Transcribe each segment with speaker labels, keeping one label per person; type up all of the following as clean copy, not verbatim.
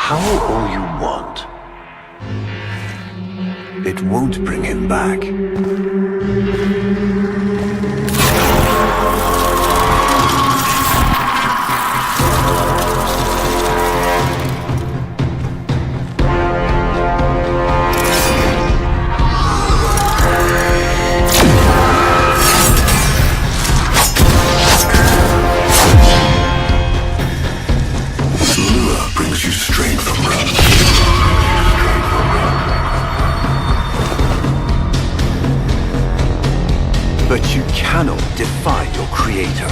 Speaker 1: All you want. It won't bring him back. But you cannot defy your creator.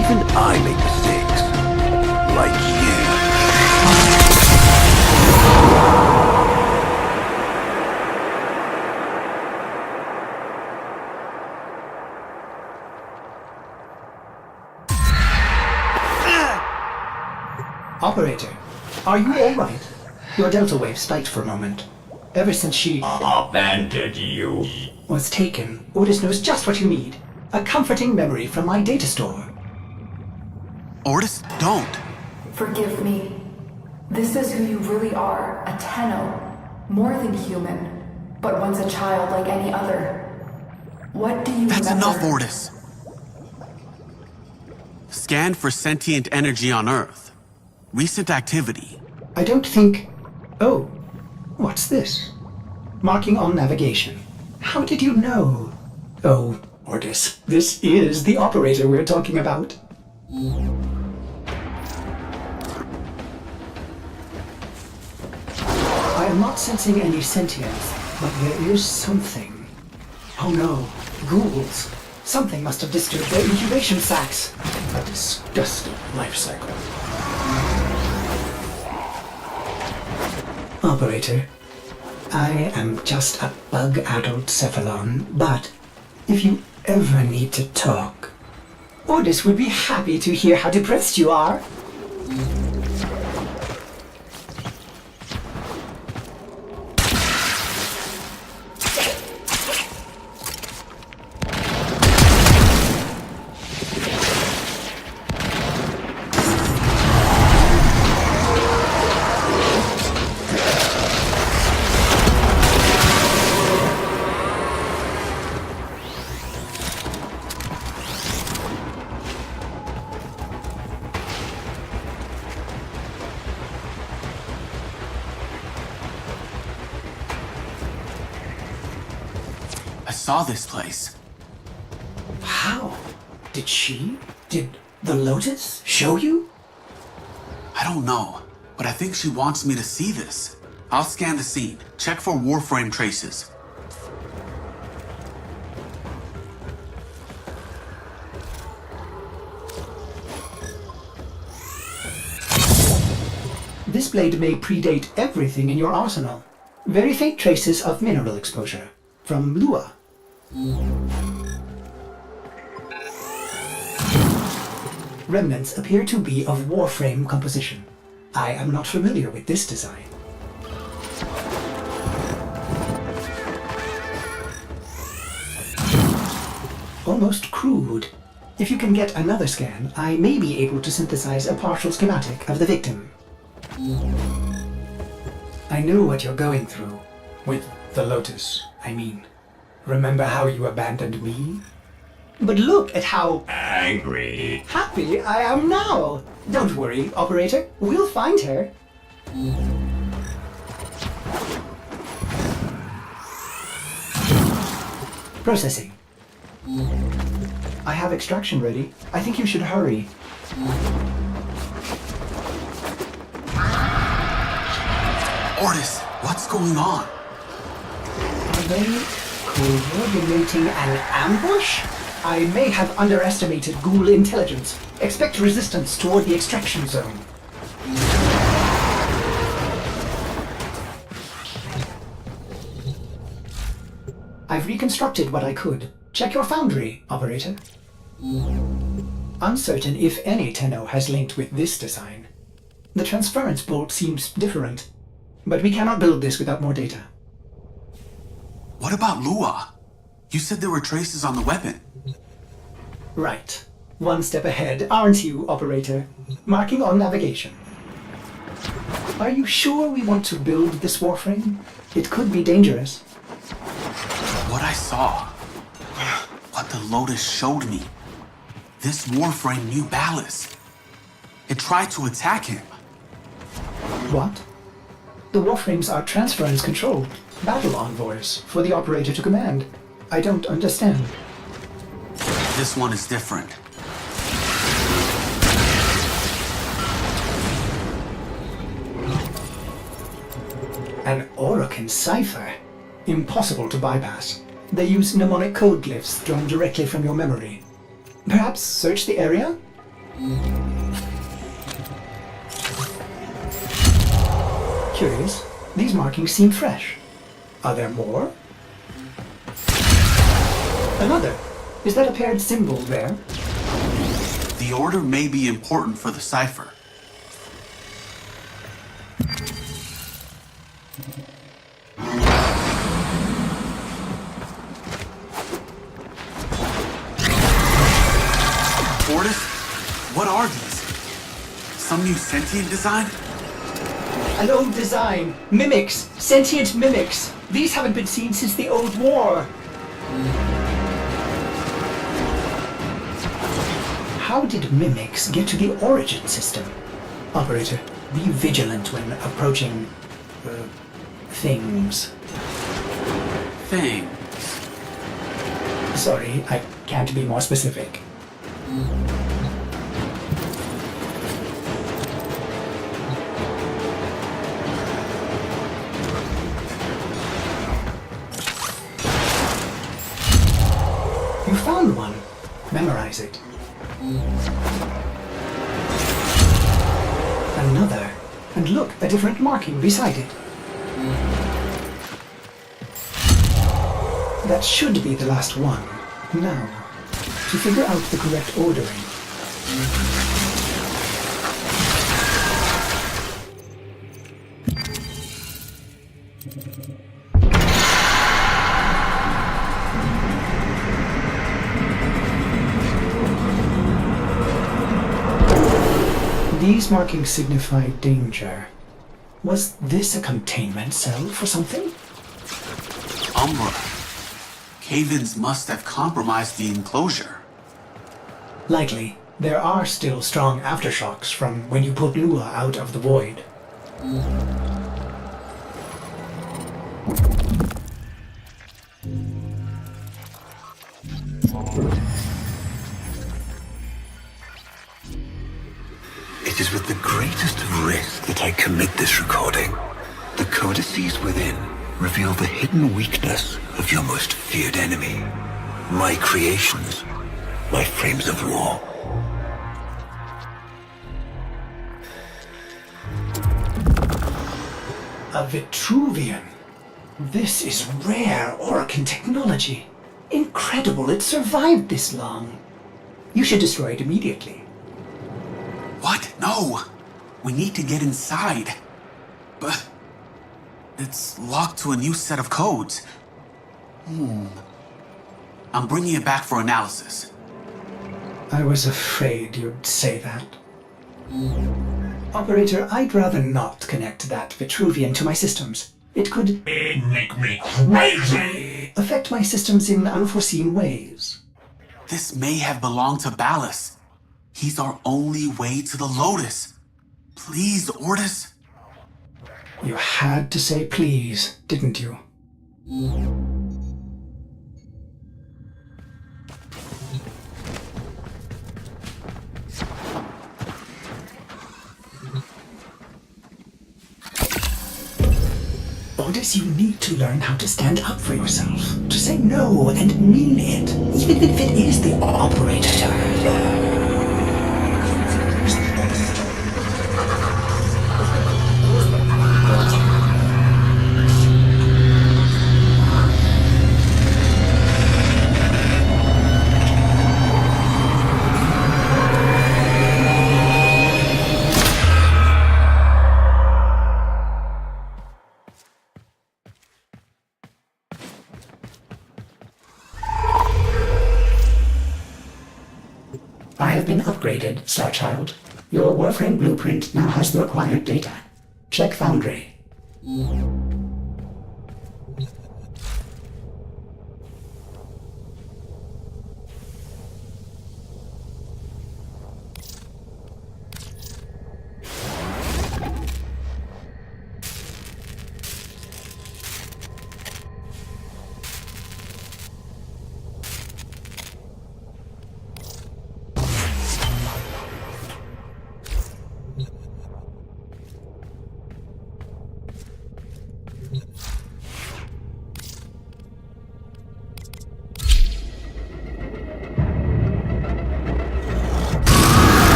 Speaker 1: Even I make mistakes, like you.
Speaker 2: Operator, are you all right? Your delta wave spiked for a moment. Ever since she
Speaker 3: abandoned you.
Speaker 2: was taken, Ordis knows just what you need. A comforting memory from my data store.
Speaker 4: Ordis, don't.
Speaker 5: Forgive me. This is who you really are, a Tenno. More than human, but once a child like any other. What do you
Speaker 4: That's
Speaker 5: remember?
Speaker 4: enough, Ordis. Scan for sentient energy on Earth. Recent activity.
Speaker 2: I don't think... Oh, what's this? Marking on navigation. How did you know? Oh, Ordis, this is the operator we're talking about. I am not sensing any sentience, but there is something. Oh no, ghouls. Something must have disturbed their incubation sacs. A disgusting life cycle. Operator, I am just a bug-addled cephalon, but if you ever need to talk, Ordis would be happy to hear how depressed you are.
Speaker 4: I saw this place.
Speaker 2: How? Did the Lotus show you?
Speaker 4: I don't know, but I think she wants me to see this. I'll scan the scene, check for Warframe traces.
Speaker 2: This blade may predate everything in your arsenal. Very faint traces of mineral exposure. From Lua. Remnants appear to be of Warframe composition. I am not familiar with this design. Almost crude. If you can get another scan, I may be able to synthesize a partial schematic of the victim. I know what you're going through. With the Lotus, I mean. Remember how you abandoned me? But look at how
Speaker 3: Angry.
Speaker 2: happy I am now! Don't worry, operator. We'll find her. Processing. I have extraction ready. I think you should hurry.
Speaker 4: Ordis, what's going on?
Speaker 2: Are they Coordinating an ambush? I may have underestimated ghoul intelligence. Expect resistance toward the extraction zone. I've reconstructed what I could. Check your foundry, operator. Uncertain if any Tenno has linked with this design. The transference bolt seems different, but we cannot build this without more data.
Speaker 4: What about Lua? You said there were traces on the weapon.
Speaker 2: Right. One step ahead, aren't you, operator? Marking on navigation. Are you sure we want to build this Warframe? It could be dangerous.
Speaker 4: What I saw, what the Lotus showed me, this Warframe knew Ballas. It tried to attack him.
Speaker 2: What? The Warframes are transference controlled, battle envoys for the operator to command. I don't understand.
Speaker 4: This one is different.
Speaker 2: An Orokin cipher? Impossible to bypass. They use mnemonic code glyphs drawn directly from your memory. Perhaps search the area? Curious. These markings seem fresh. Are there more? Another. Is that a paired symbol there?
Speaker 4: The order may be important for the cipher. Ortis, what are these? Some new sentient design?
Speaker 2: An old design. Mimics. Sentient mimics. These haven't been seen since the old war. How did mimics get to the origin system? Operator, be vigilant when approaching... things.
Speaker 4: Thing.
Speaker 2: Sorry, I can't be more specific. You found one. Memorize it. Another. And look, a different marking beside it. That should be the last one. Now, to figure out the correct ordering. These markings signify danger. Was this a containment cell for something?
Speaker 4: Umbra. Cave-ins must have compromised the enclosure.
Speaker 2: Likely. There are still strong aftershocks from when you pulled Lua out of the void.
Speaker 1: It is with the greatest of risk that I commit this recording. The codices within reveal the hidden weakness of your most feared enemy. My creations, my frames of war.
Speaker 2: A Vitruvian. This is rare Orokin technology. Incredible it survived this long. You should destroy it immediately.
Speaker 4: What? No! We need to get inside. But... it's locked to a new set of codes. I'm bringing it back for analysis.
Speaker 2: I was afraid you'd say that. Operator, I'd rather not connect that Vitruvian to my systems. It could
Speaker 3: Make me crazy!
Speaker 2: affect my systems in unforeseen ways.
Speaker 4: This may have belonged to Ballas. He's our only way to the Lotus. Please, Ortis.
Speaker 2: You had to say please, didn't you? Otis, you need to learn how to stand up for yourself. To say no and mean it, even if it is the operator. I have been upgraded, Starchild. Your Warframe blueprint now has the required data. Check Foundry.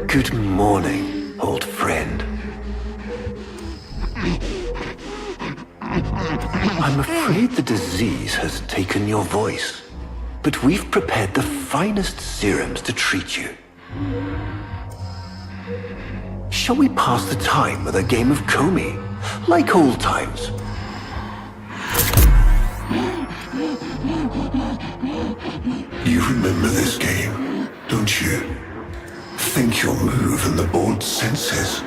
Speaker 1: Good morning, old friend. I'm afraid the disease has taken your voice, but we've prepared the finest serums to treat you. Shall we pass the time with a game of Comey, like old times?
Speaker 3: You remember this game, don't you? Think your move and the board senses.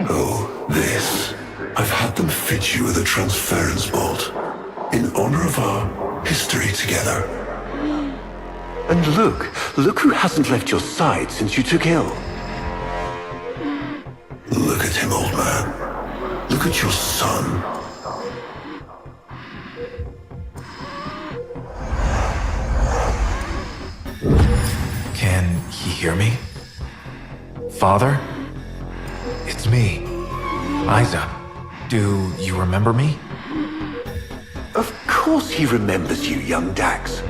Speaker 3: Oh, this. I've had them fit you with a transference bolt in honor of our history together.
Speaker 1: And look who hasn't left your side since you took ill.
Speaker 3: Look at him, old man. Look at your son.
Speaker 6: Can he hear me? Father? It's me, Isa. Do you remember me?
Speaker 1: Of course he remembers you, young Dax.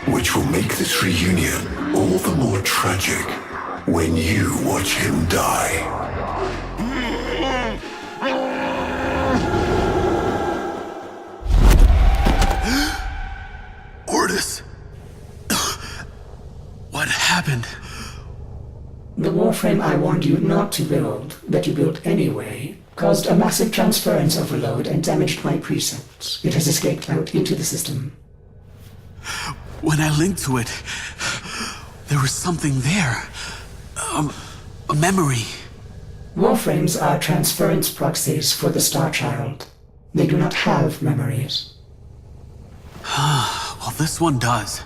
Speaker 3: Which will make this reunion all the more tragic when you watch him die.
Speaker 4: Ortis! What happened?
Speaker 2: The Warframe I warned you not to build, that you built anyway, caused a massive transference overload and damaged my precepts. It has escaped out into the system.
Speaker 4: When I linked to it, there was something there. A memory.
Speaker 2: Warframes are transference proxies for the Starchild. They do not have memories.
Speaker 4: Well, this one does.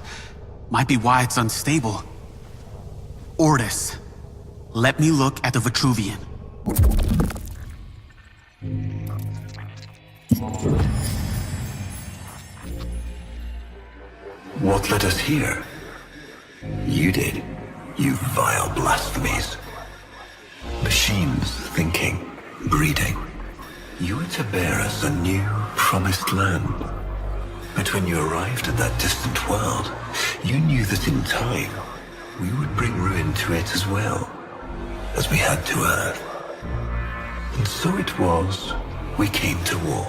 Speaker 4: Might be why it's unstable. Ortis, let me look at the Vitruvian.
Speaker 1: What led us here? You did, you vile blasphemies. Machines thinking, breeding. You were to bear us a new, promised land. But when you arrived at that distant world, you knew that in time, we would bring ruin to it as well, as we had to Earth. And so it was, we came to war.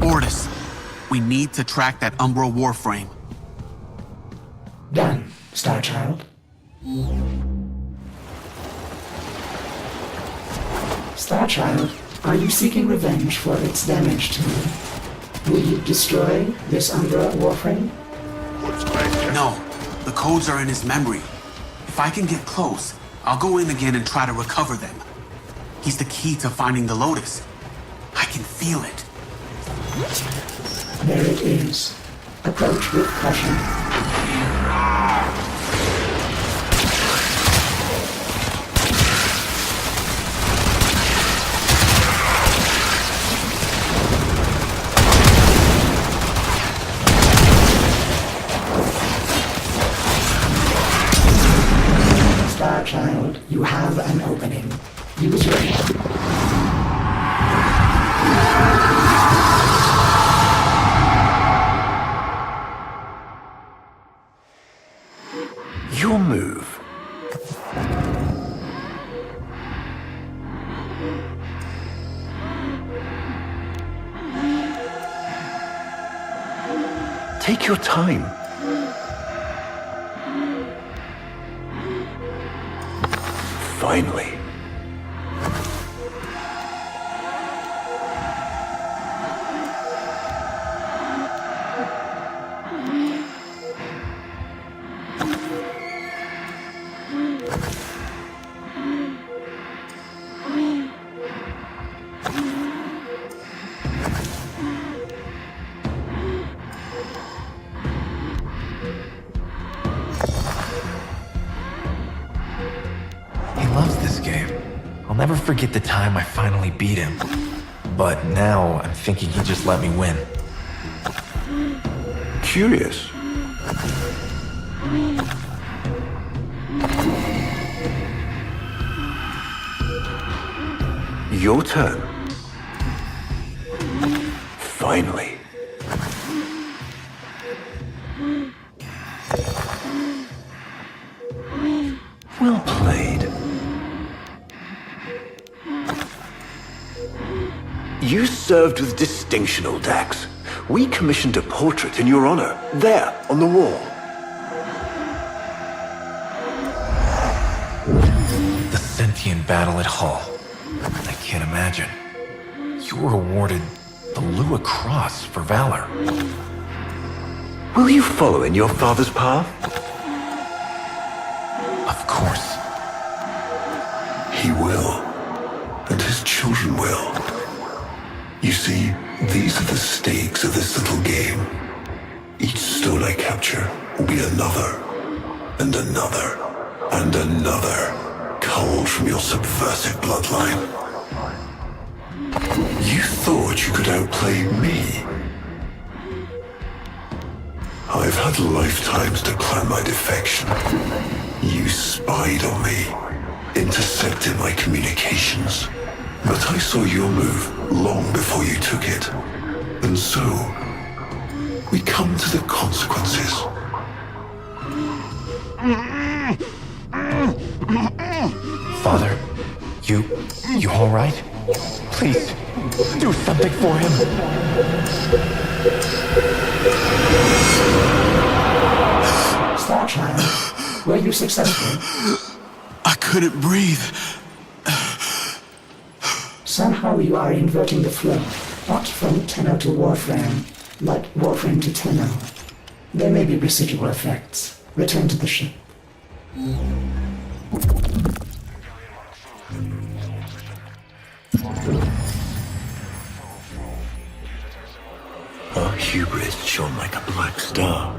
Speaker 4: Ortis, we need to track that Umbra Warframe.
Speaker 2: Done, Starchild. Starchild, are you seeking revenge for its damage to you? Will you destroy this Umbra Warframe?
Speaker 4: No, the codes are in his memory. If I can get close, I'll go in again and try to recover them. He's the key to finding the Lotus. I can feel it.
Speaker 2: There it is. Approach with caution. Starchild, you have an opening. Use your...
Speaker 1: Your move. Take your time. Finally.
Speaker 6: He loves this game. I'll never forget the time I finally beat him. But now I'm thinking he just let me win.
Speaker 1: Curious. Your turn. Finally. Well played. You served with distinction, old Dax. We commissioned a portrait in your honor, there, on the wall.
Speaker 6: The sentient battle at Hull. I can't imagine. You were awarded the Lua Cross for valor.
Speaker 1: Will you follow in your father's path?
Speaker 6: Of course.
Speaker 3: He will, and his children will. You see, these are the stakes of this little game. Each stone I capture will be another, and another, and another, culled from your subversive bloodline. You thought you could outplay me? I've had lifetimes to plan my defection. You spied on me, intercepted my communications. But I saw your move long before you took it. And so, we come to the consequences.
Speaker 6: Father, you all right? Please, do something for him.
Speaker 2: Starchild, were you successful?
Speaker 4: I couldn't breathe.
Speaker 2: Somehow you are inverting the flow, not from Tenno to Warframe, but Warframe to Tenno. There may be residual effects. Return to the ship.
Speaker 1: Our hubris shone like a black star.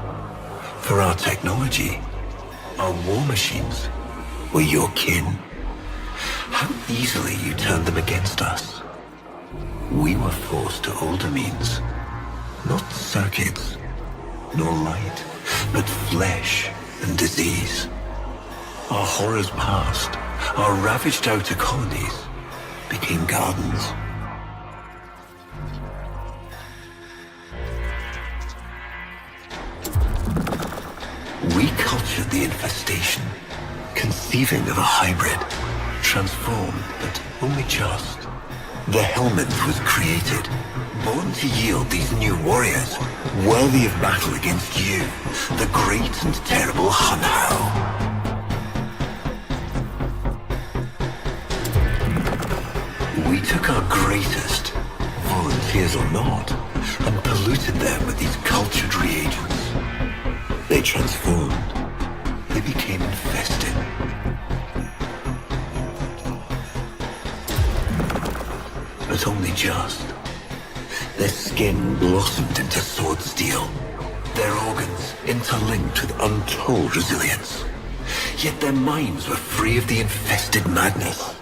Speaker 1: For our technology, our war machines were your kin. How easily you turned them against us. We were forced to older means. Not circuits, nor light, but flesh and disease. Our horrors passed. Our ravaged outer colonies became gardens. We cultured the infestation, conceiving of a hybrid, transformed, but only just. The Helminth was created, born to yield these new warriors, worthy of battle against you, the great and terrible Hunhow. We We took our greatest, volunteers or not, and polluted them with these cultured reagents. They transformed. They became infested. But only just. Their skin blossomed into sword steel. Their organs interlinked with untold resilience. Yet their minds were free of the infested madness.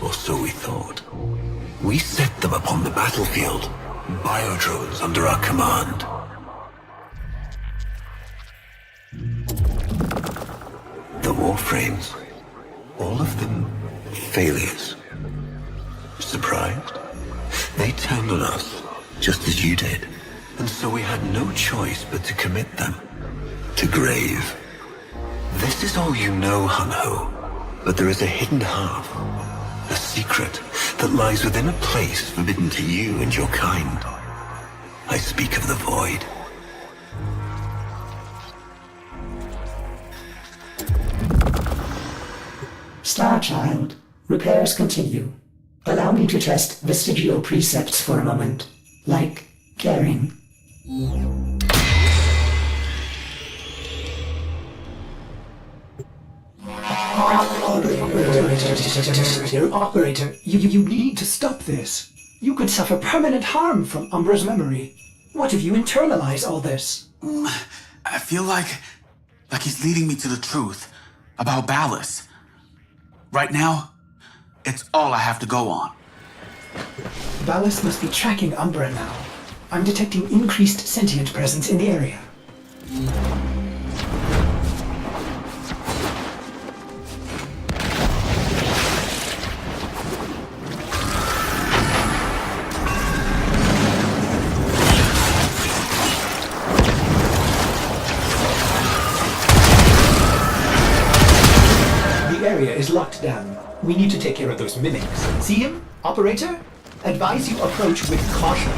Speaker 1: Or so we thought. We set them upon the battlefield, biodrones under our command. The Warframes, all of them failures. Surprised? They turned on us, just as you did. And so we had no choice but to commit them to grave. This is all you know, Hun-Ho, but there is a hidden half, a secret that lies within a place forbidden to you and your kind. I speak of the void.
Speaker 2: Star Child, repairs continue. Allow me to test vestigial precepts for a moment, like caring. Operator, you need to stop this. You could suffer permanent harm from Umbra's memory. What if you internalize all this?
Speaker 4: I feel like he's leading me to the truth about Ballas. Right now, it's all I have to go on.
Speaker 2: Ballas must be tracking Umbra now. I'm detecting increased sentient presence in the area. The area is locked down. We need to take care of those mimics. See him, operator? Advise you approach with caution.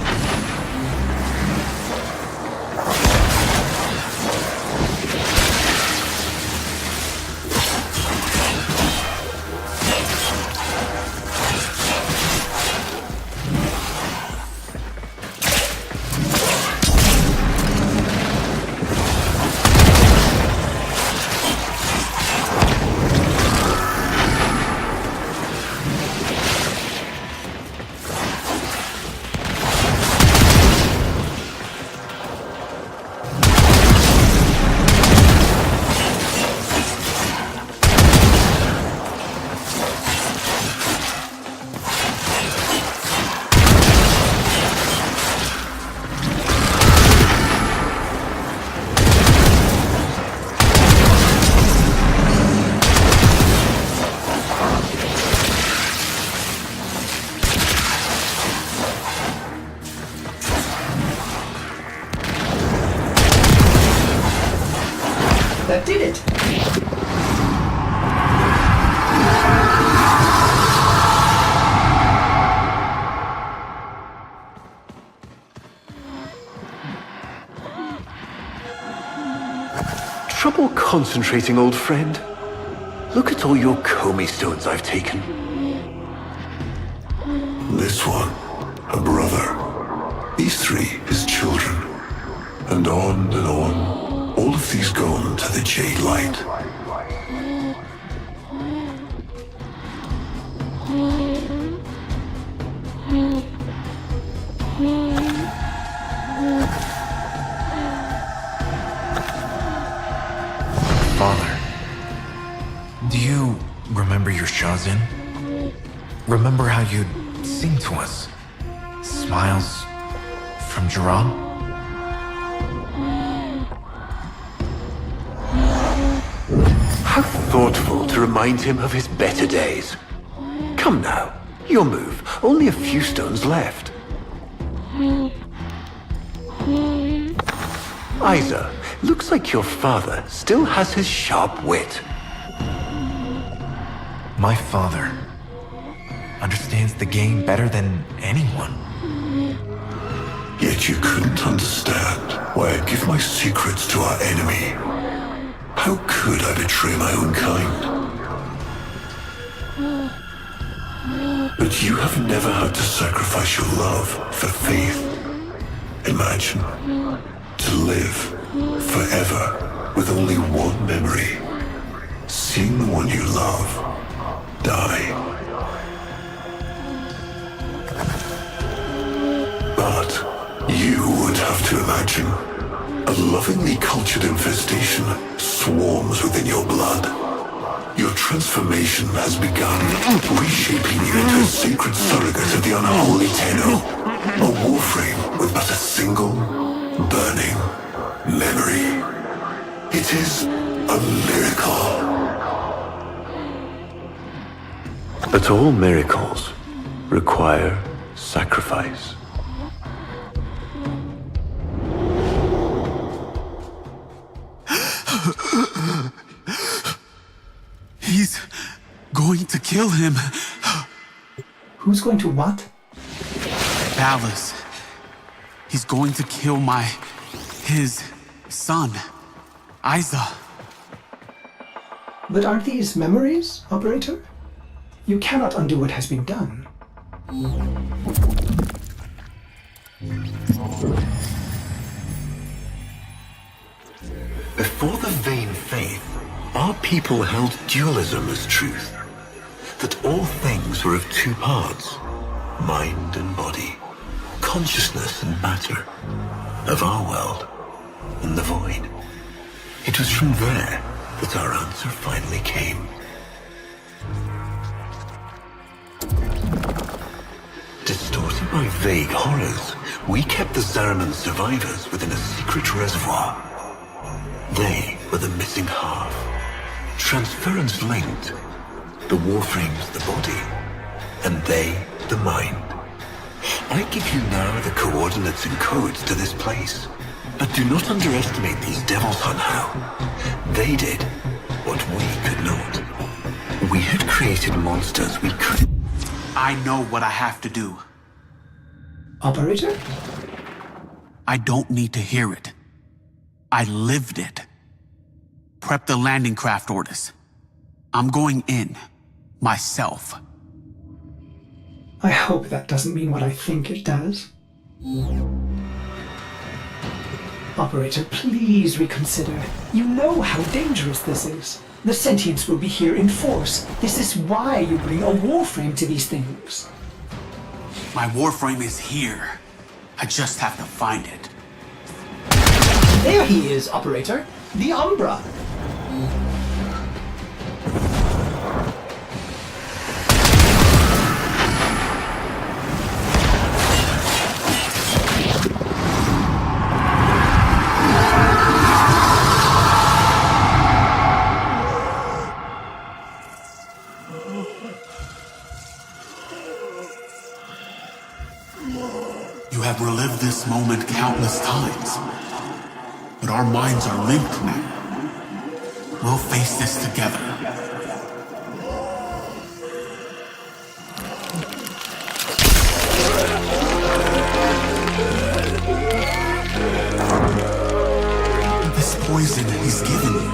Speaker 2: That did it!
Speaker 1: Trouble concentrating, old friend? Look at all your Comey stones I've taken.
Speaker 3: This one, a brother. These three, his children. And on and on. All of these gone to the Jade Light.
Speaker 6: Father, do you remember your Shazin? Remember how you'd sing to us? Smiles from Jerome?
Speaker 1: How thoughtful to remind him of his better days. Come now, your move. Only a few stones left. Isa, looks like your father still has his sharp wit.
Speaker 6: My father understands the game better than anyone.
Speaker 3: Yet you couldn't understand why I'd give my secrets to our enemy. How could I betray my own kind? But But you have never had to sacrifice your love for faith. Imagine to live forever with only one memory. Seeing the one you love die. But you would have to imagine a lovingly cultured infestation swarms within your blood. Your transformation has begun, reshaping you into a sacred surrogate of the unholy Tenno. A Warframe with but a single, burning memory. It is a miracle.
Speaker 1: But all miracles require sacrifice.
Speaker 4: He's going to kill him.
Speaker 2: Who's going to what?
Speaker 4: Palace. He's going to kill his son, Isa.
Speaker 2: But aren't these memories, Operator? You cannot undo what has been done.
Speaker 1: Before the vain faith, our people held dualism as truth. That all things were of two parts, mind and body, consciousness and matter, of our world and the void. It was from there that our answer finally came. Distorted by vague horrors, we kept the Zariman survivors within a secret reservoir. They were the missing half. Transference linked. The Warframe's the body, and they the mind. I give you now the coordinates and codes to this place, but do not underestimate these devils on how. They did what we could not. We had created monsters we couldn't.
Speaker 4: I know what I have to do.
Speaker 2: Operator?
Speaker 4: I don't need to hear it. I lived it. Prep the landing craft orders. I'm going in. Myself.
Speaker 2: I hope that doesn't mean what I think it does. Operator, please reconsider. You know how dangerous this is. The sentients will be here in force. This is why you bring a Warframe to these things.
Speaker 4: My Warframe is here. I just have to find it.
Speaker 2: There he is, Operator. The Umbra.
Speaker 4: You have relived this moment countless times. But our minds are linked now. We'll face this together. This poison he's given you,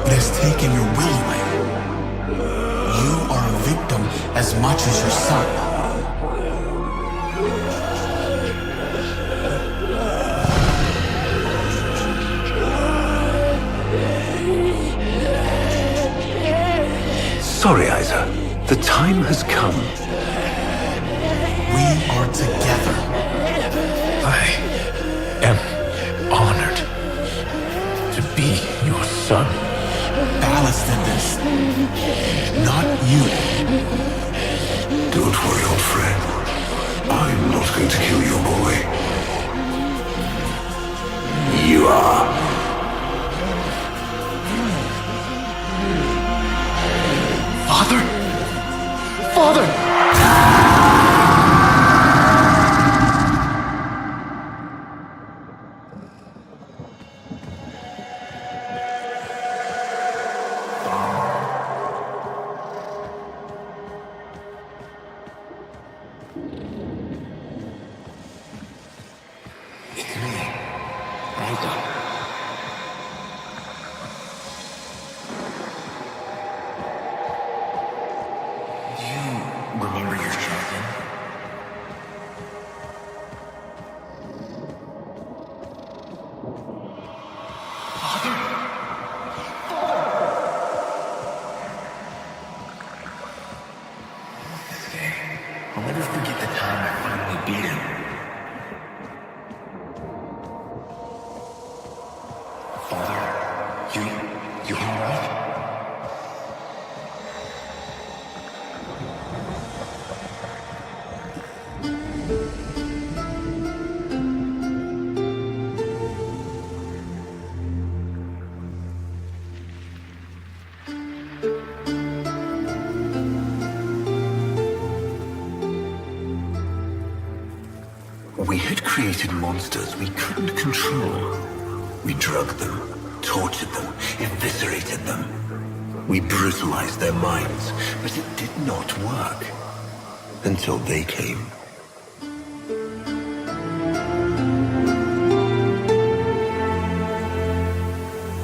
Speaker 4: it has taken your will away. You are a victim as much as your son.
Speaker 1: Sorry, Isa. The time has come.
Speaker 4: We are together.
Speaker 6: I am honored to be your son.
Speaker 4: Alice did this, not you.
Speaker 3: Don't worry, old friend. I'm not going to kill your boy. You are.
Speaker 6: Father? Father!
Speaker 1: It's me, Isa. Remember your child. We had created monsters we couldn't control. We drugged them, tortured them, eviscerated them. We brutalized their minds, but it did not work. Until they came.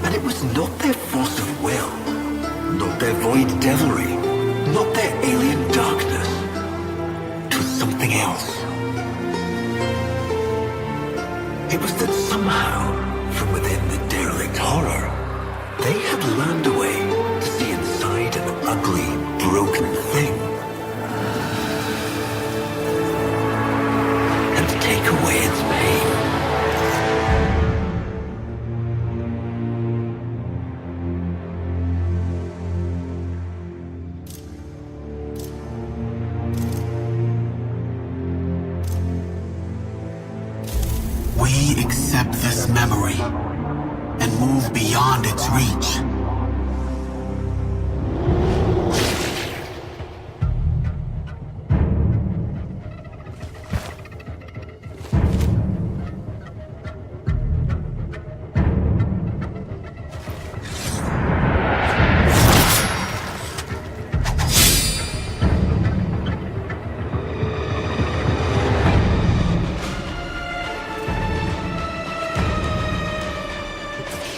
Speaker 1: And it was not their force of will, not their void devilry, not their alien darkness. It was something else. It was that somehow, from within the derelict horror, they had learned a way to see inside an ugly, broken thing. And to take away its pain.
Speaker 4: We accept this memory and move beyond its reach.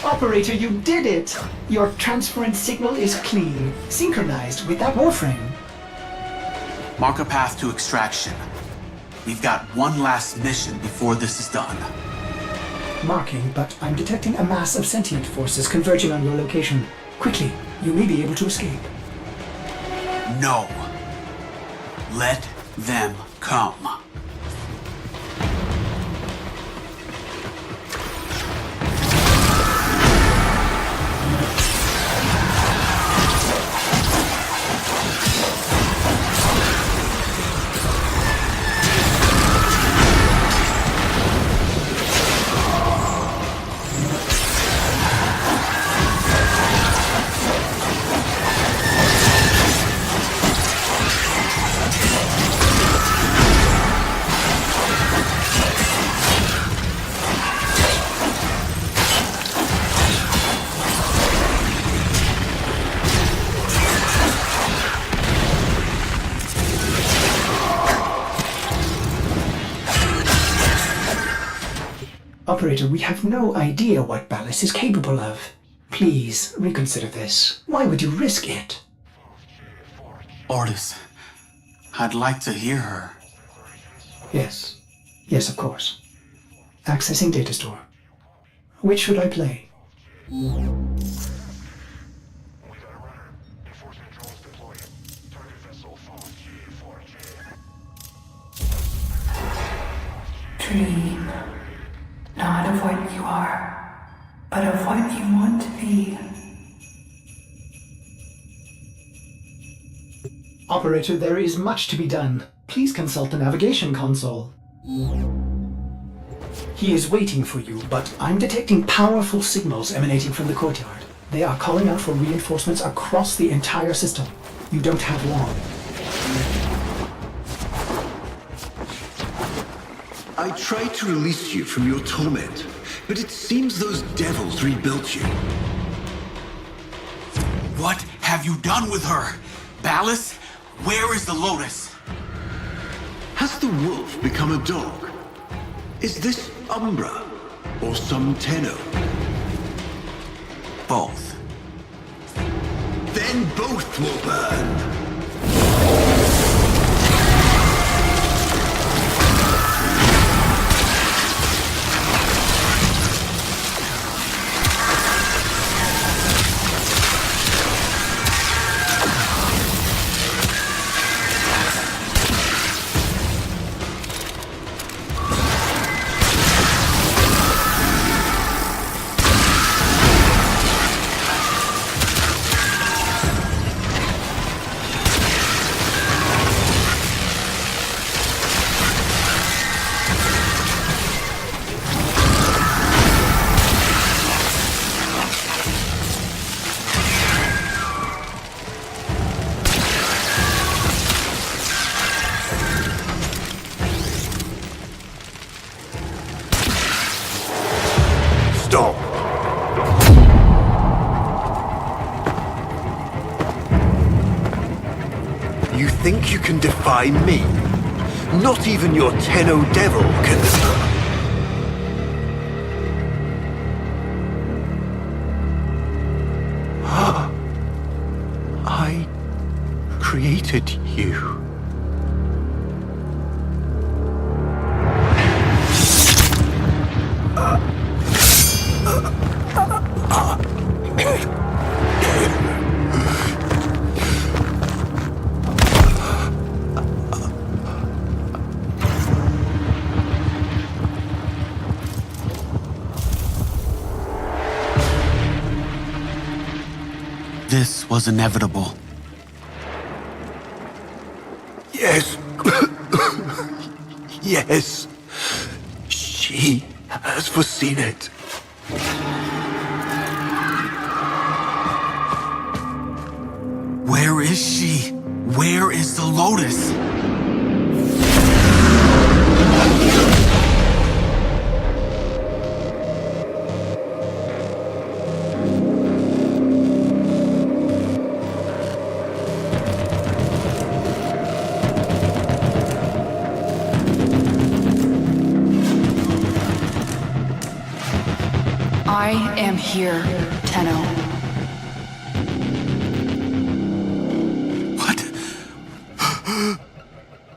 Speaker 2: Operator, you did it! Your transference signal is clean, synchronized with that Warframe.
Speaker 4: Mark a path to extraction. We've got one last mission before this is done.
Speaker 2: Marking, but I'm detecting a mass of sentient forces converging on your location. Quickly, you may be able to escape.
Speaker 4: No. Let them come.
Speaker 2: Operator, we have no idea what Ballas is capable of. Please, reconsider this. Why would you risk it?
Speaker 4: Ortis, I'd like to hear her.
Speaker 2: Yes. Yes, of course. Accessing data store. Which should I play?
Speaker 5: Dream. Not of what you are, but of what you want to be.
Speaker 2: Operator, there is much to be done. Please consult the navigation console. He is waiting for you, but I'm detecting powerful signals emanating from the courtyard. They are calling out for reinforcements across the entire system. You don't have long.
Speaker 1: I tried to release you from your torment, but it seems those devils rebuilt you.
Speaker 4: What have you done with her? Ballas, where is the Lotus?
Speaker 1: Has the wolf become a dog? Is this Umbra or some Tenno?
Speaker 4: Both.
Speaker 1: Then both will burn. think you can defy me? Not even your Tenno devil can... I created you.
Speaker 4: This was inevitable.
Speaker 1: Yes. Yes. She has foreseen it.
Speaker 4: Where is she? Where is the Lotus?
Speaker 5: I am here, Tenno.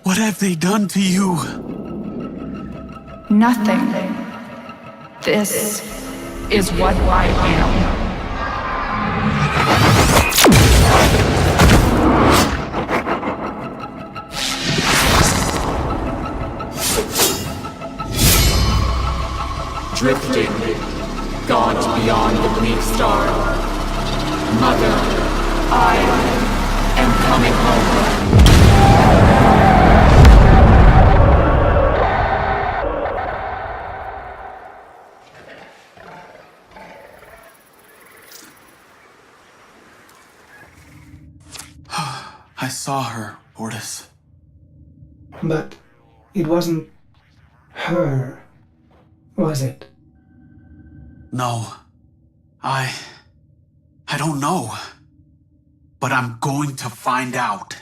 Speaker 4: What have they done to you?
Speaker 5: Nothing. This is what I am.
Speaker 7: Drifting, gaunt beyond the bleak star. Mother, I am coming home.
Speaker 4: I saw her, Ortis.
Speaker 2: But it wasn't her, was it?
Speaker 4: No. I don't know. But I'm going to find out.